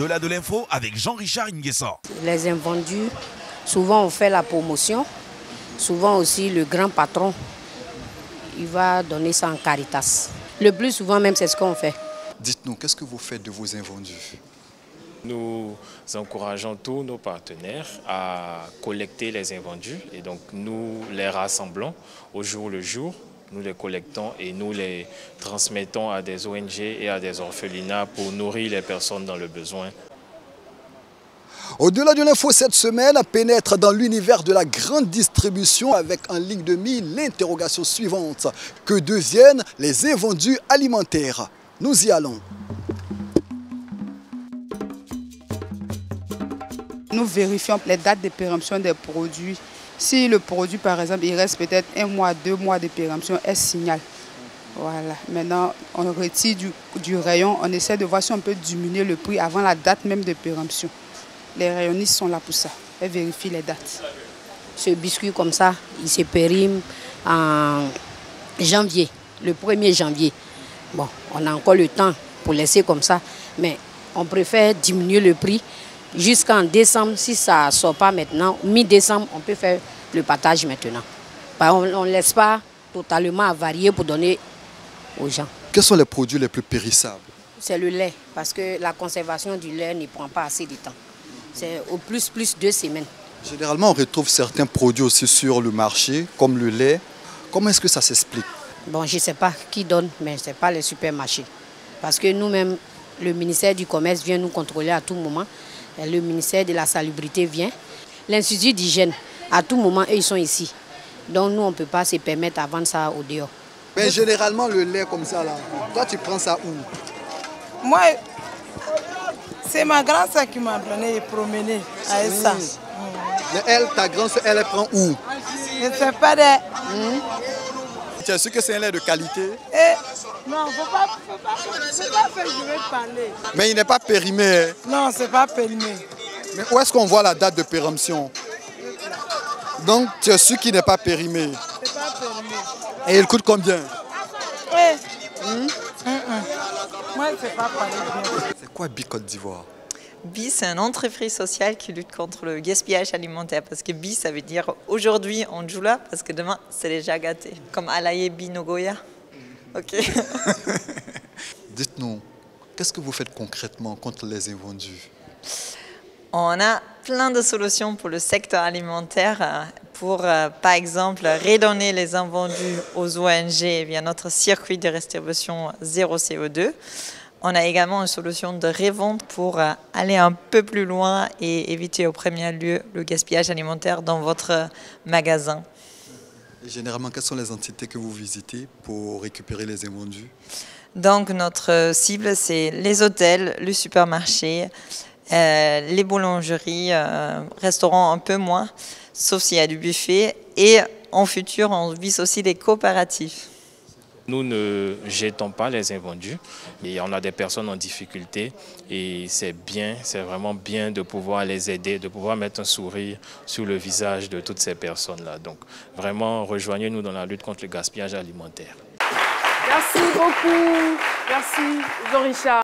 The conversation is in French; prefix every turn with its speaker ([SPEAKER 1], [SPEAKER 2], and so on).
[SPEAKER 1] Au-delà de l'info avec Jean-Richard Nguessa.
[SPEAKER 2] Les invendus, souvent on fait la promotion. Souvent aussi le grand patron, il va donner ça en Caritas. Le plus souvent même, c'est ce qu'on fait.
[SPEAKER 3] Dites-nous, qu'est-ce que vous faites de vos invendus?
[SPEAKER 4] Nous encourageons tous nos partenaires à collecter les invendus et donc nous les rassemblons au jour le jour. Nous les collectons et nous les transmettons à des ONG et à des orphelinats pour nourrir les personnes dans le besoin.
[SPEAKER 3] Au-delà de l'info cette semaine, pénètre dans l'univers de la grande distribution avec en ligne de mire l'interrogation suivante. Que deviennent les invendus alimentaires? Nous y allons.
[SPEAKER 5] Nous vérifions les dates de péremption des produits. Si le produit, par exemple, il reste peut-être 1 mois, 2 mois de péremption, elle signale. Voilà. Maintenant, on retire du rayon, on essaie de voir si on peut diminuer le prix avant la date même de péremption. Les rayonnistes sont là pour ça. Elles vérifient les dates.
[SPEAKER 2] Ce biscuit comme ça, il se périme en janvier, le 1er janvier. Bon, on a encore le temps pour laisser comme ça, mais on préfère diminuer le prix jusqu'en décembre. Si ça ne sort pas maintenant, mi-décembre, on peut faire le partage maintenant. On ne laisse pas totalement avarier pour donner aux gens.
[SPEAKER 3] Quels sont les produits les plus périssables?
[SPEAKER 2] C'est le lait, parce que la conservation du lait ne prend pas assez de temps. C'est au plus 2 semaines.
[SPEAKER 3] Généralement, on retrouve certains produits aussi sur le marché, comme le lait. Comment est-ce que ça s'explique?
[SPEAKER 2] Bon, je ne sais pas qui donne, mais ce n'est pas les supermarchés. Parce que nous-mêmes, le ministère du Commerce vient nous contrôler à tout moment. Le ministère de la Salubrité vient. L'Institut d'hygiène, à tout moment, eux, ils sont ici. Donc nous, on ne peut pas se permettre à vendre ça au dehors.
[SPEAKER 3] Mais généralement, le lait comme ça, là, toi, tu prends ça où?
[SPEAKER 6] Moi, c'est ma grand-sœur qui m'a donné et promené avec ça.
[SPEAKER 3] Mais elle, ta grand-sœur, elle prend où?
[SPEAKER 6] Je ne sais pas de...
[SPEAKER 3] Tu es sûr que c'est un lait de qualité?
[SPEAKER 6] Non, il ne faut pas faire, je vais parler.
[SPEAKER 3] Mais il n'est pas périmé.
[SPEAKER 6] Non, ce n'est pas périmé.
[SPEAKER 3] Mais où est-ce qu'on voit la date de péremption? Donc, tu es sûr qu'il n'est pas périmé.
[SPEAKER 6] Ce n'est pas périmé.
[SPEAKER 3] Et il coûte combien?
[SPEAKER 6] Moi, je ne sais pas parler bien.
[SPEAKER 3] C'est quoi BI Côte d'Ivoire?
[SPEAKER 7] BI, c'est une entreprise sociale qui lutte contre le gaspillage alimentaire. Parce que BI, ça veut dire aujourd'hui on joue là, parce que demain c'est déjà gâté. Comme Alaye Bi Nogoya. Ok.
[SPEAKER 3] Dites-nous, qu'est-ce que vous faites concrètement contre les invendus?
[SPEAKER 7] On a plein de solutions pour le secteur alimentaire, pour par exemple redonner les invendus aux ONG via notre circuit de distribution zéro CO2. On a également une solution de revente pour aller un peu plus loin et éviter au premier lieu le gaspillage alimentaire dans votre magasin.
[SPEAKER 3] Et généralement, quelles sont les entités que vous visitez pour récupérer les invendus?
[SPEAKER 7] Donc notre cible, c'est les hôtels, le supermarché, les boulangeries, restaurants un peu moins, sauf s'il y a du buffet. Et en futur, on vise aussi des coopératives.
[SPEAKER 4] Nous ne jetons pas les invendus et on a des personnes en difficulté et c'est bien, c'est vraiment bien de pouvoir les aider, de pouvoir mettre un sourire sur le visage de toutes ces personnes-là. Donc vraiment, rejoignez-nous dans la lutte contre le gaspillage alimentaire.
[SPEAKER 8] Merci beaucoup. Merci Jean-Richard.